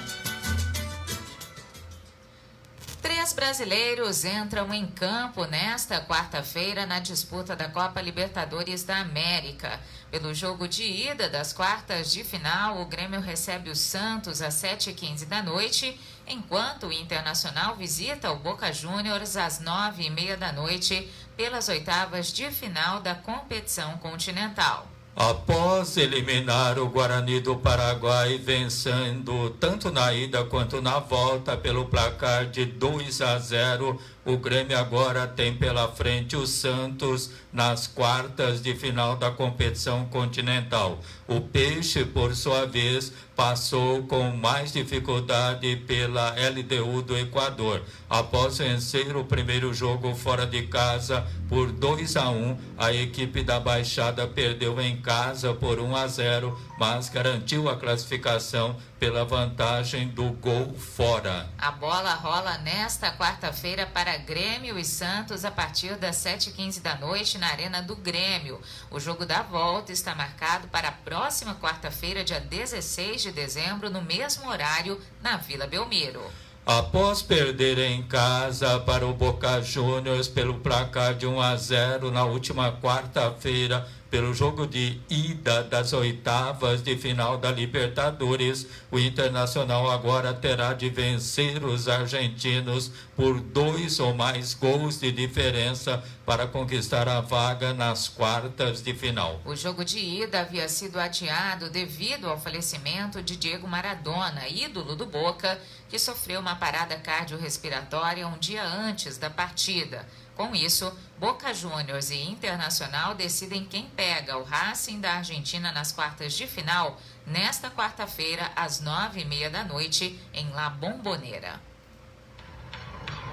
3 brasileiros entram em campo nesta quarta-feira na disputa da Copa Libertadores da América. Pelo jogo de ida das quartas de final, o Grêmio recebe o Santos às 7h15 da noite, enquanto o Internacional visita o Boca Juniors às 9h30 da noite pelas oitavas de final da competição continental.
Após eliminar o Guarani do Paraguai, vencendo tanto na ida quanto na volta pelo placar de 2-0, o Grêmio agora tem pela frente o Santos nas quartas de final da competição continental. O Peixe, por sua vez, passou com mais dificuldade pela LDU do Equador. Após vencer o primeiro jogo fora de casa por 2-1, a equipe da Baixada perdeu em casa por 1-0, mas garantiu a classificação pela vantagem do gol fora.
A bola rola nesta quarta-feira para Grêmio e Santos a partir das 7h15 da noite na Arena do Grêmio. O jogo da volta está marcado para a próxima quarta-feira, dia 16 de dezembro, no mesmo horário, na Vila Belmiro.
Após perder em casa para o Boca Juniors pelo placar de 1-0 na última quarta-feira, pelo jogo de ida das oitavas de final da Libertadores, o Internacional agora terá de vencer os argentinos por 2 ou mais gols de diferença para conquistar a vaga nas quartas de final.
O jogo de ida havia sido adiado devido ao falecimento de Diego Maradona, ídolo do Boca, que sofreu uma parada cardiorrespiratória um dia antes da partida. Com isso, Boca Juniors e Internacional decidem quem pega o Racing da Argentina nas quartas de final, nesta quarta-feira, às 9h30 da noite, em La Bombonera.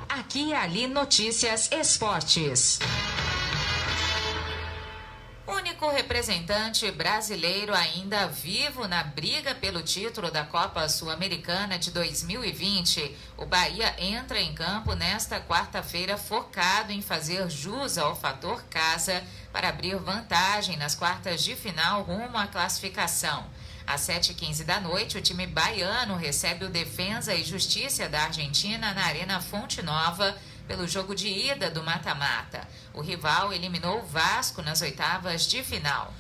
Aqui e ali Notícias Esportes. Único representante brasileiro ainda vivo na briga pelo título da Copa Sul-Americana de 2020, o Bahia entra em campo nesta quarta-feira focado em fazer jus ao fator casa para abrir vantagem nas quartas de final rumo à classificação. Às 7h15 da noite, o time baiano recebe o Defensa e Justiça da Argentina na Arena Fonte Nova pelo jogo de ida do mata-mata. O rival eliminou o Vasco nas oitavas de final.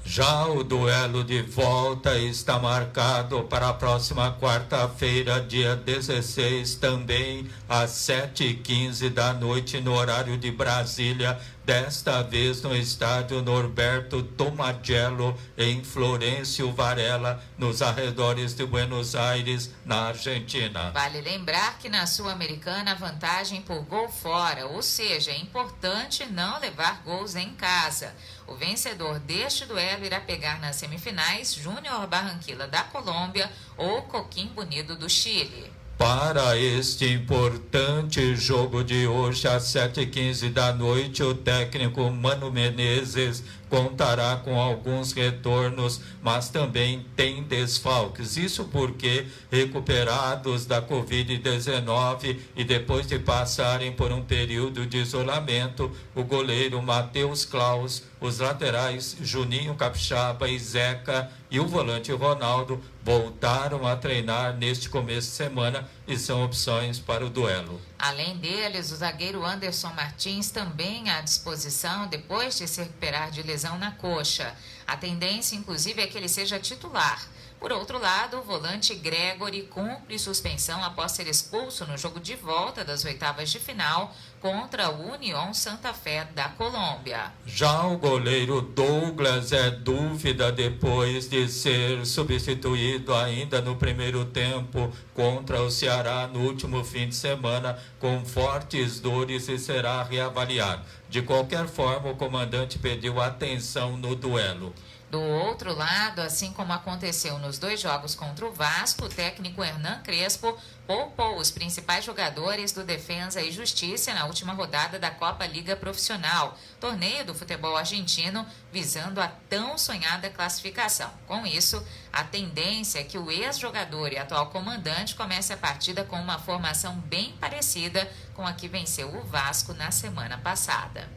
Já o duelo de volta está marcado para a próxima quarta-feira, dia 16, também às 7h15 da noite, no horário de Brasília, desta vez no estádio Norberto Tomagello, em Florencio Varela, nos arredores de Buenos Aires, na Argentina.
Vale lembrar que na Sul-Americana a vantagem por gol fora, ou seja, é importante não levar gols em casa. O vencedor deste duelo irá pegar nas semifinais Júnior Barranquilla da Colômbia ou Coquimbo Unido do Chile.
Para este importante jogo de hoje, às 7h15 da noite, o técnico Mano Menezes contará com alguns retornos, mas também tem desfalques. Isso porque, recuperados da Covid-19 e depois de passarem por um período de isolamento, o goleiro Matheus Klaus, os laterais Juninho Capixaba e Zeca e o volante Ronaldo voltaram a treinar neste começo de semana e são opções para o duelo.
Além deles, o zagueiro Anderson Martins também à disposição depois de se recuperar de lesão na coxa. A tendência, inclusive, é que ele seja titular. Por outro lado, o volante Gregory cumpre suspensão após ser expulso no jogo de volta das oitavas de final contra o União Santa Fé da Colômbia.
Já o goleiro Douglas é dúvida depois de ser substituído ainda no primeiro tempo contra o Ceará no último fim de semana com fortes dores e será reavaliado. De qualquer forma, o comandante pediu atenção no duelo.
Do outro lado, assim como aconteceu nos 2 jogos contra o Vasco, o técnico Hernan Crespo poupou os principais jogadores do Defensa e Justiça na última rodada da Copa Liga Profissional, torneio do futebol argentino, visando a tão sonhada classificação. Com isso, a tendência é que o ex-jogador e atual comandante comece a partida com uma formação bem parecida com a que venceu o Vasco na semana passada.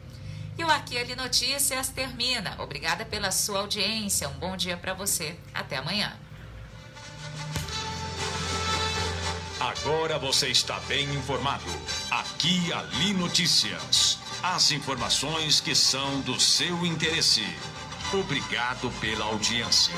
E o Aqui Ali Notícias termina. Obrigada pela sua audiência. Um bom dia para você. Até amanhã.
Agora você está bem informado. Aqui Ali Notícias. As informações que são do seu interesse. Obrigado pela audiência.